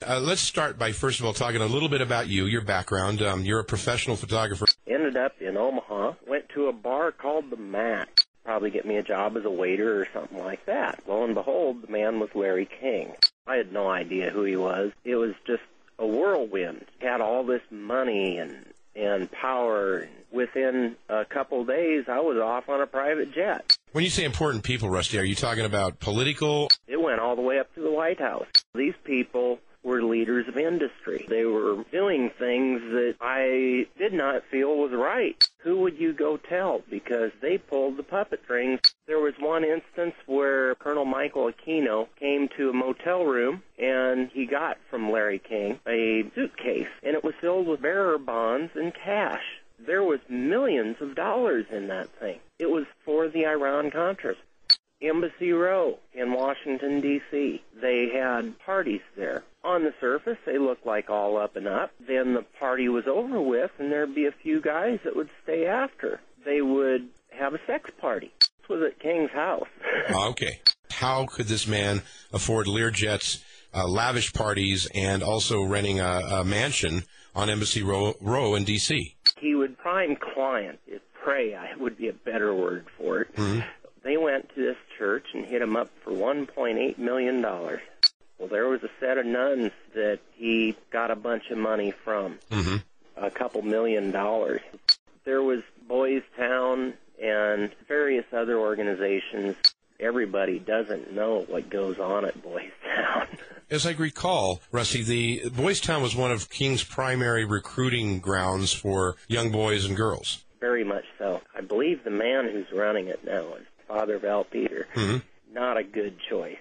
Let's start by, first of all, talking a little bit about you, your background. You're a professional photographer. Ended up in Omaha, went to a bar called the Mac. Probably get me a job as a waiter or something like that. Lo and behold, the man was Larry King. I had no idea who he was. It was just a whirlwind. He had all this money and power. Within a couple days, I was off on a private jet. When you say important people, Rusty, are you talking about political? It went all the way up to the White House. These people were leaders of industry. They were doing things that I did not feel was right. Who would you go tell? Because they pulled the puppet strings. There was one instance where Colonel Michael Aquino came to a motel room, and he got from Larry King a suitcase, and it was filled with bearer bonds and cash. There was millions of dollars in that thing. It was for the Iran-Contras. Embassy Row in Washington, D.C. They had parties there. On the surface, they looked like all up and up. Then the party was over with, and there'd be a few guys that would stay after. They would have a sex party. This was at King's house. Okay. How could this man afford Learjets, lavish parties, and also renting a mansion on Embassy Row in D.C.? He would prime client, prey would be a better word for it. Mm-hmm. They went to this church and hit him up for $1.8 million. Well, there was a set of nuns that he got a bunch of money from, a couple $1 million. There was Boys Town and various other organizations. Everybody doesn't know what goes on at Boys Town. As I recall, Rusty, the Boys Town was one of King's primary recruiting grounds for young boys and girls. Very much so. I believe the man who's running it now is Father Val Peter. Not a good choice.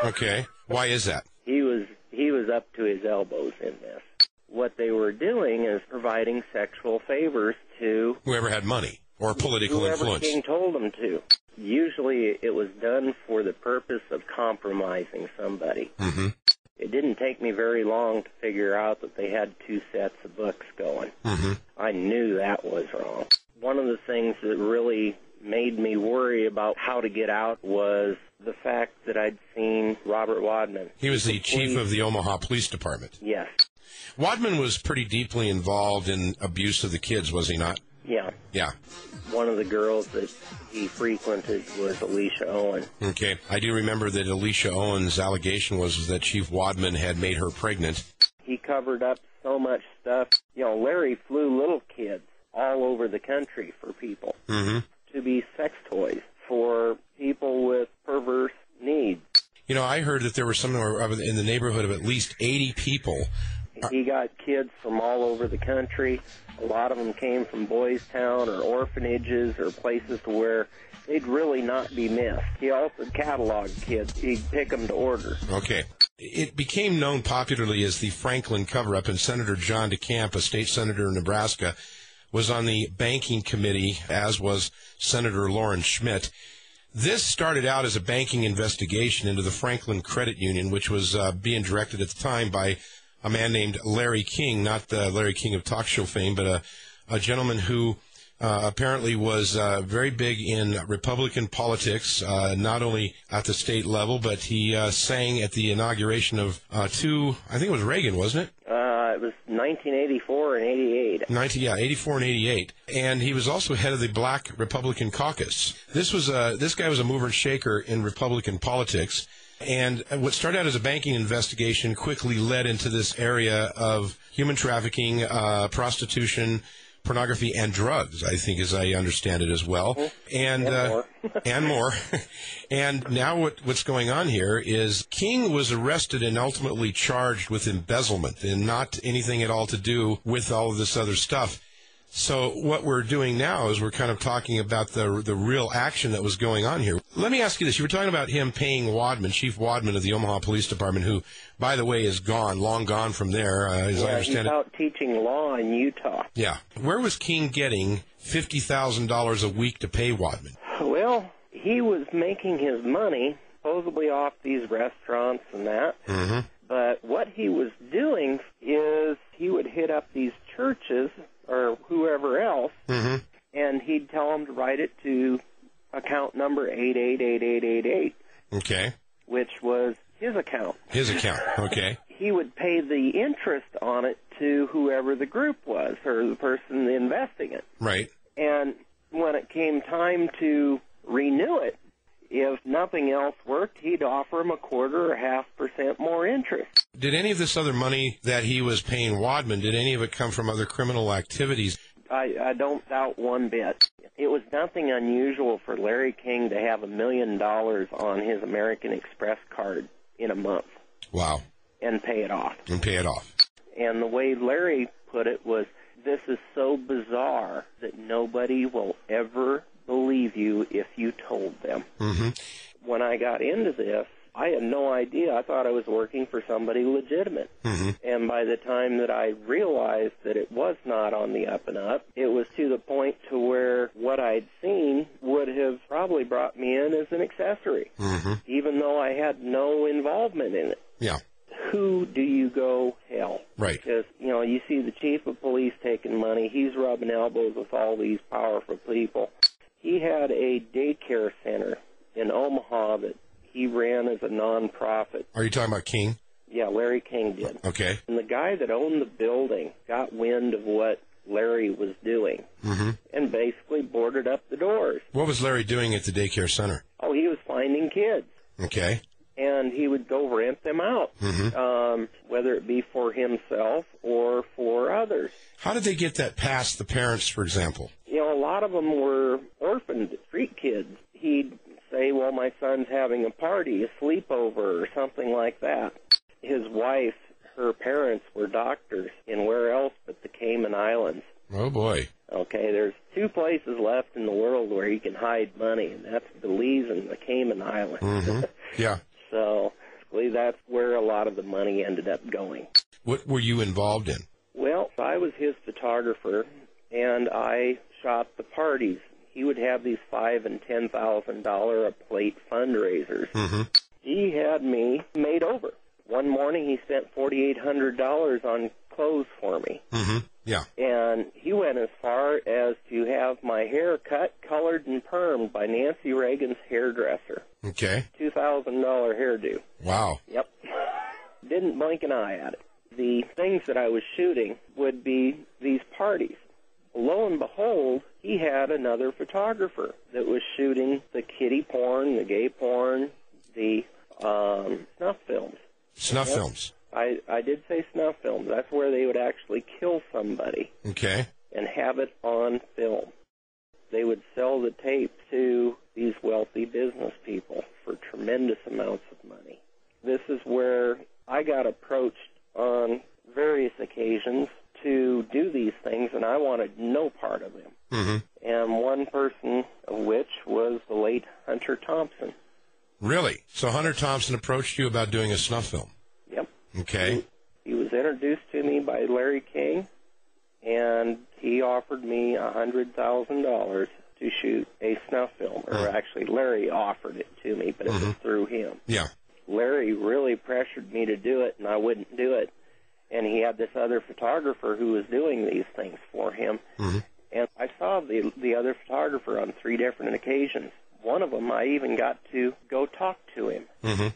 Okay. Why is that? He was up to his elbows in this. What they were doing is providing sexual favors to whoever had money or political influence. King told them to. Usually it was done for the purpose of compromising somebody. It didn't take me very long to figure out that they had two sets of books going. I knew that was wrong. One of the things that really made me worry about how to get out was the fact that I'd seen Robert Wadman. He was the chief of the Omaha Police Department. Yes. Wadman was pretty deeply involved in abuse of the kids, was he not? Yeah. Yeah. One of the girls that he frequented was Alicia Owen. Okay. I do remember that Alicia Owen's allegation was that Chief Wadman had made her pregnant. He covered up so much stuff. You know, Larry flew little kids all over the country for people to be sex toys for people with perverse needs. You know, I heard that there were somewhere in the neighborhood of at least 80 people. He got kids from all over the country. A lot of them came from Boys Town or orphanages or places to where they'd really not be missed. He also cataloged kids. He'd pick them to order. Okay. It became known popularly as the Franklin cover-up, and Senator John DeCamp, a state senator in Nebraska, was on the banking committee, as was Senator Lauren Schmidt. This started out as a banking investigation into the Franklin Credit Union, which was being directed at the time by a man named Larry King, not the Larry King of talk show fame, but a gentleman who apparently was very big in Republican politics, not only at the state level, but he sang at the inauguration of I think it was Reagan, wasn't it? It was 1984 and 88. 84 and 88. And he was also head of the Black Republican Caucus. This guy was a mover and shaker in Republican politics. And what started out as a banking investigation quickly led into this area of human trafficking, prostitution, pornography, and drugs, I think, as I understand it as well. And more. And more. And now what's going on here is King was arrested and ultimately charged with embezzlement and not anything at all to do with all of this other stuff. So what we're doing now is we're kind of talking about the real action that was going on here. Let me ask you this. You were talking about him paying Wadman, Chief Wadman of the Omaha Police Department, who, by the way, is gone, long gone from there, as I understand it. He's out teaching law in Utah. Yeah. Where was King getting $50,000 a week to pay Wadman? Well, he was making his money supposedly off these restaurants and that. But what he was doing is he would hit up these churches or whoever else, and he'd tell them to write it to account number 888888. Okay. Which was his account. His account, okay. he would pay the interest on it to whoever the group was or the person investing it. Right. And when it came time to renew it, if nothing else worked, he'd offer him 1/4 or 0.5% more interest. Did any of this other money that he was paying Wadman, did any of it come from other criminal activities? I don't doubt one bit. It was nothing unusual for Larry King to have $1 million on his American Express card in a month. Wow. And pay it off. And the way Larry put it was, this is so bizarre that nobody will ever believe you if you told them. Mm-hmm. When I got into this, I had no idea. I thought I was working for somebody legitimate. Mm-hmm. And by the time that I realized that it was not on the up and up, it was to the point to where what I'd seen would have probably brought me in as an accessory, mm-hmm. even though I had no involvement in it. Yeah. Who do you go tell? Right. Because, you see the chief of police taking money. He's rubbing elbows with all these powerful people. He had a daycare center in Omaha that he ran as a nonprofit. Are you talking about King? Yeah, Larry King did. Okay. And the guy that owned the building got wind of what Larry was doing, mm-hmm. and basically boarded up the doors. What was Larry doing at the daycare center? Oh, he was finding kids. Okay. And he would go rent them out, mm-hmm. Whether it be for himself or for others. How did they get that past the parents, for example? A lot of them were orphaned street kids. He'd say, well, my son's having a party, a sleepover, or something like that. His wife, her parents were doctors in where else but the Cayman Islands. Oh, boy. Okay, there's 2 places left in the world where you can hide money, and that's Belize and the Cayman Islands. Mm-hmm. Yeah. So basically that's where a lot of the money ended up going. What were you involved in? Well, I was his photographer, and I shot the parties. He would have these $5,000 and $10,000 a plate fundraisers. Mm-hmm. He had me made over. One morning he spent $4,800 on clothes for me. Mm-hmm. Yeah. And he went as far as to have my hair cut, colored, and permed by Nancy Reagan's hairdresser. Okay. $2,000 hairdo. Wow. Yep. Didn't blink an eye at it. The things that I was shooting would be these parties. Lo and behold, he had another photographer that was shooting the kiddie porn, the gay porn, the snuff films. Snuff films. I did say snuff films. That's where they would actually kill somebody. Okay. And have it on film. They would sell the tape to these wealthy business people for tremendous amounts of money. This is where I got approached on various occasions to do these things, and I wanted no part of them. Mm-hmm. And one person of which was the late Hunter Thompson. Really? So Hunter Thompson approached you about doing a snuff film? Yep. Okay. He was introduced to me by Larry King, and he offered me $100,000 to shoot a snuff film. Or actually, Larry offered it to me, but it was through him. Yeah. Larry really pressured me to do it, and I wouldn't do it. And he had this other photographer who was doing these things for him. Mm-hmm. And I saw the other photographer on 3 different occasions. One of them, I even got to go talk to him. Mm-hmm.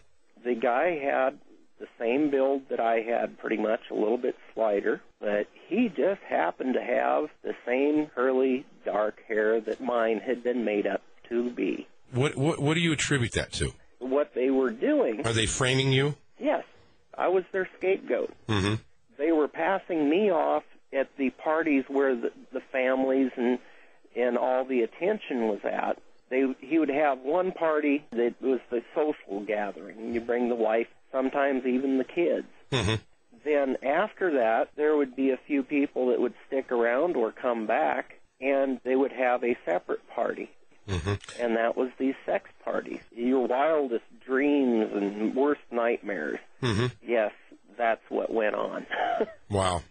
The guy had the same build that I had, pretty much, a little bit slighter, but he just happened to have the same curly, dark hair that mine had been made up to be. What do you attribute that to? What they were doing... Are they framing you? Yes. I was their scapegoat. Mm-hmm. They were passing me off at the parties where the families and all the attention was at. He would have one party that was the social gathering. You bring the wife, sometimes even the kids. Mm-hmm. Then after that, there would be a few people that would stick around or come back, and they would have a separate party. Mm-hmm. And that was these sex parties. Your wildest dreams and worst nightmares. Mm-hmm. Yes, that's what went on. Wow.